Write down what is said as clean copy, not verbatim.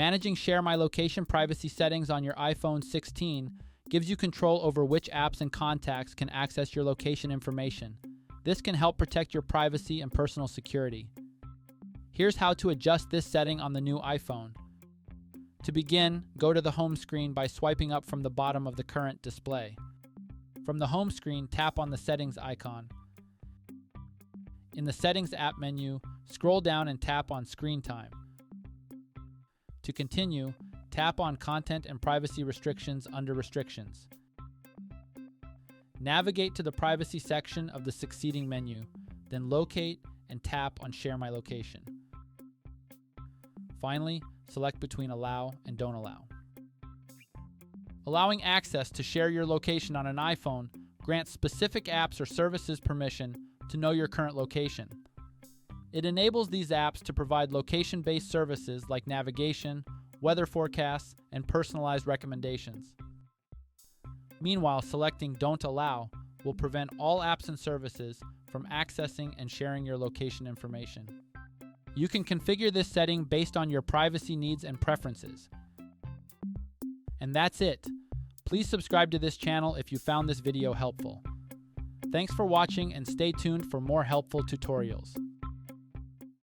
Managing Share My Location privacy settings on your iPhone 16 gives you control over which apps and contacts can access your location information. This can help protect your privacy and personal security. Here's how to adjust this setting on the new iPhone. To begin, go to the home screen by swiping up from the bottom of the current display. From the home screen, tap on the Settings icon. In the Settings app menu, scroll down and tap on Screen Time. To continue, tap on Content and Privacy Restrictions under Restrictions. Navigate to the Privacy section of the succeeding menu, then locate and tap on Share My Location. Finally, select between Allow and Don't Allow. Allowing access to share your location on an iPhone grants specific apps or services permission to know your current location. It enables these apps to provide location-based services like navigation, weather forecasts, and personalized recommendations. Meanwhile, selecting Don't Allow will prevent all apps and services from accessing and sharing your location information. You can configure this setting based on your privacy needs and preferences. And that's it. Please subscribe to this channel if you found this video helpful. Thanks for watching and stay tuned for more helpful tutorials.